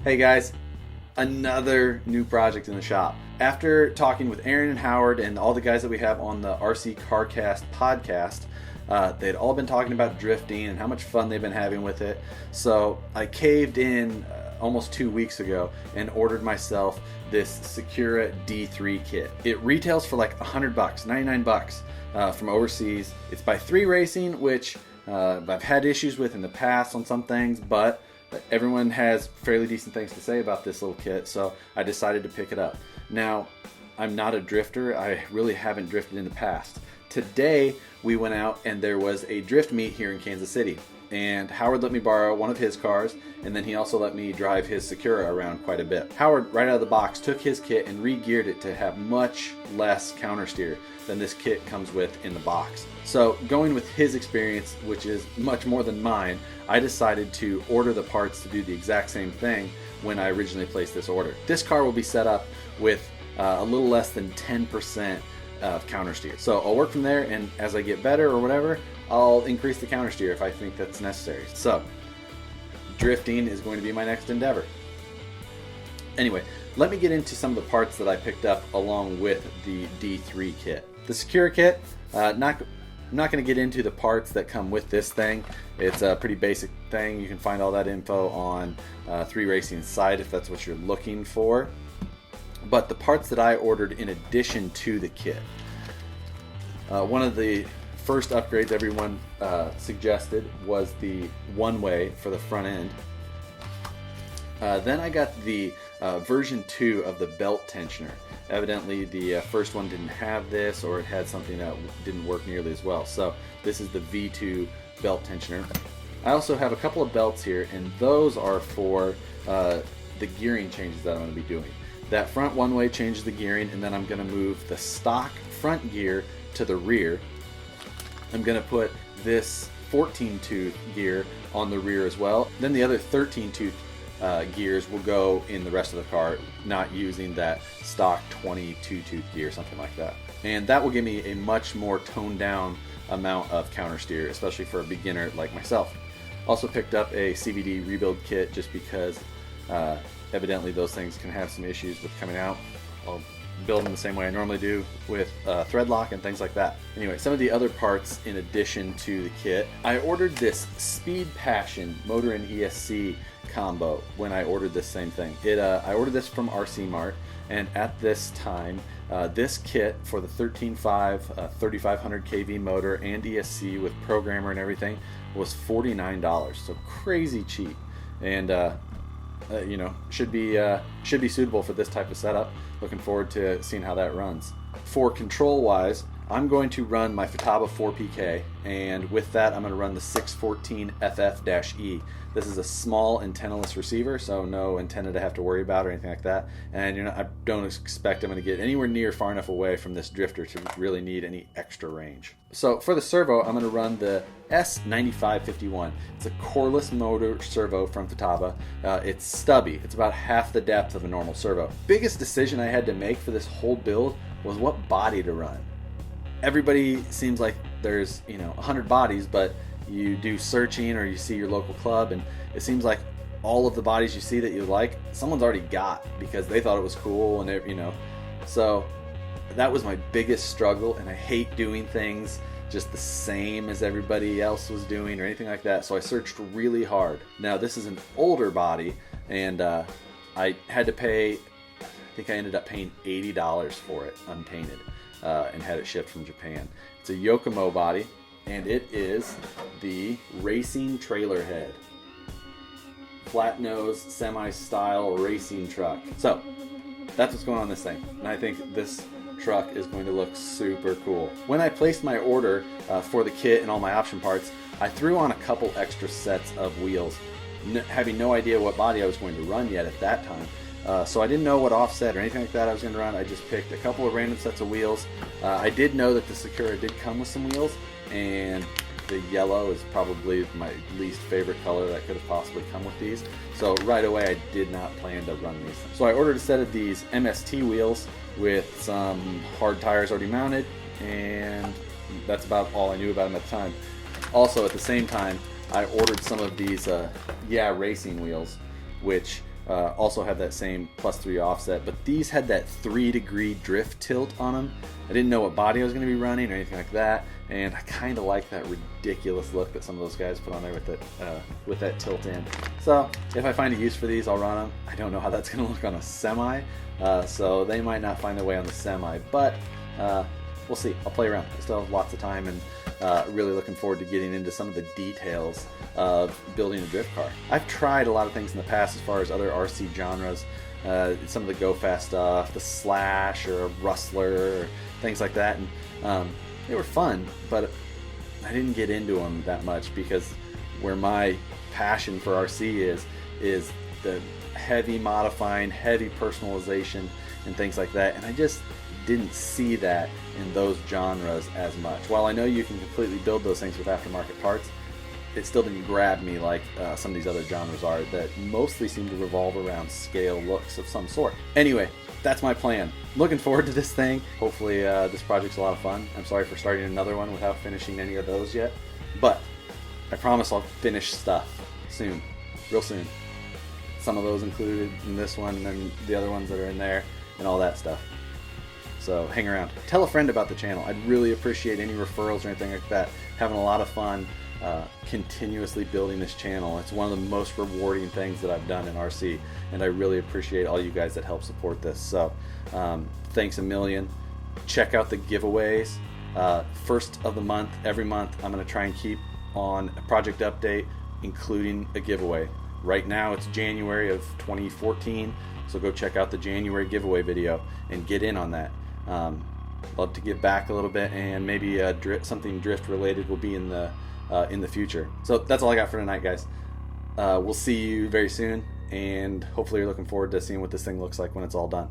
Hey guys, another new project in the shop. After talking with Aaron and Howard and all the guys that we have on the RC CarCast podcast, they'd all been talking about drifting and how much fun they've been having with it. So I caved in almost 2 weeks ago and ordered myself this Sukura D3 kit. It retails for like $100, 99 bucks from overseas. It's by 3 Racing, which I've had issues with in the past on some things, but everyone has fairly decent things to say about this little kit, so I decided to pick it up. Now, I'm not a drifter. I really haven't drifted in the past. Today, we went out and there was a drift meet here in Kansas City, and Howard let me borrow one of his cars, and then he also let me drive his Sakura around quite a bit. Howard, right out of the box, took his kit and re-geared it to have much less counter steer than this kit comes with in the box. So going with his experience, which is much more than mine, I decided to order the parts to do the exact same thing when I originally placed this order. This car will be set up with a little less than 10% of counter steer. So I'll work from there, and as I get better or whatever, I'll increase the counter steer if I think that's necessary. So drifting is going to be my next endeavor. Anyway, let me get into some of the parts that I picked up along with the D3 kit. The Sakura kit, I'm not going to get into the parts that come with this thing. It's a pretty basic thing. You can find all that info on 3 Racing's site if that's what you're looking for. But the parts that I ordered in addition to the kit, one of the first upgrades everyone suggested was the one-way for the front end. Then I got the version 2 of the belt tensioner. Evidently the first one didn't have this, or it had something that didn't work nearly as well. So this is the V2 belt tensioner. I also have a couple of belts here, and those are for the gearing changes that I'm going to be doing. That front one-way changes the gearing, and then I'm going to move the stock front gear to the rear. I'm going to put this 14-tooth gear on the rear as well. Then the other 13-tooth gears will go in the rest of the car, not using that stock 22-tooth gear, something like that. And that will give me a much more toned down amount of counter steer, especially for a beginner like myself. Also picked up a CVD rebuild kit just because evidently those things can have some issues with coming out. I'll build them the same way I normally do with thread lock and things like that. Anyway, some of the other parts in addition to the kit, I ordered this Speed Passion motor and ESC combo when I ordered this same thing. I ordered this from RC Mart, and at this time this kit for the 13.5 3500 kV motor and ESC with programmer and everything was $49, so crazy cheap, and you know, should be suitable for this type of setup. Looking forward to seeing how that runs. For control wise, I'm going to run my Futaba 4PK, and with that I'm going to run the 614 FF-E. This is a small antennaless receiver, so no antenna to have to worry about or anything like that. And I don't expect I'm going to get anywhere near far enough away from this drifter to really need any extra range. So for the servo, I'm going to run the S9551. It's a coreless motor servo from Futaba. It's stubby. It's about half the depth of a normal servo. Biggest decision I had to make for this whole build was what body to run. Everybody seems like there's 100 bodies, but you do searching or you see your local club, and it seems like all of the bodies you see that you like, someone's already got because they thought it was cool, and so that was my biggest struggle. And I hate doing things just the same as everybody else was doing or anything like that, so I searched really hard. Now this is an older body, and I had to pay, I think I ended up paying $80 for it unpainted, and had it shipped from Japan. It's a Yokomo body, and it is the Racing Trailer Head. Flat nose, semi-style racing truck. So that's what's going on in this thing, and I think this truck is going to look super cool. When I placed my order for the kit and all my option parts, I threw on a couple extra sets of wheels, having no idea what body I was going to run yet at that time. So I didn't know what offset or anything like that I was going to run. I just picked a couple of random sets of wheels. I did know that the Sakura did come with some wheels, and the yellow is probably my least favorite color that could have possibly come with these. So right away I did not plan to run these. So I ordered a set of these MST wheels with some hard tires already mounted, and that's about all I knew about them at the time. Also at the same time I ordered some of these racing wheels, which also had that same +3 offset, but these had that 3-degree drift tilt on them. I didn't know what body I was going to be running or anything like that, and I kind of like that ridiculous look that some of those guys put on there with that tilt in. So if I find a use for these, I'll run them. I don't know how that's going to look on a semi, so they might not find their way on the semi, but we'll see. I'll play around. I still have lots of time, and really looking forward to getting into some of the details of building a drift car. I've tried a lot of things in the past as far as other RC genres, some of the go fast stuff, the slash or a rustler, or things like that, and they were fun, but I didn't get into them that much because where my passion for RC is the heavy modifying, heavy personalization, and things like that, and I just didn't see that in those genres as much. While I know you can completely build those things with aftermarket parts, it still didn't grab me like some of these other genres are that mostly seem to revolve around scale looks of some sort. Anyway, that's my plan. Looking forward to this thing. Hopefully this project's a lot of fun. I'm sorry for starting another one without finishing any of those yet, but I promise I'll finish stuff soon, real soon. Some of those included in this one, and then the other ones that are in there, and all that stuff. So hang around. Tell a friend about the channel. I'd really appreciate any referrals or anything like that. Having a lot of fun continuously building this channel. It's one of the most rewarding things that I've done in RC, and I really appreciate all you guys that help support this. So thanks a million. Check out the giveaways. First of the month, every month, I'm going to try and keep on a project update, including a giveaway. Right now it's January of 2014, so go check out the January giveaway video and get in on that. Love to give back a little bit, and maybe something drift related will be in the future. So that's all I got for tonight, guys. We'll see you very soon, and hopefully you're looking forward to seeing what this thing looks like when it's all done.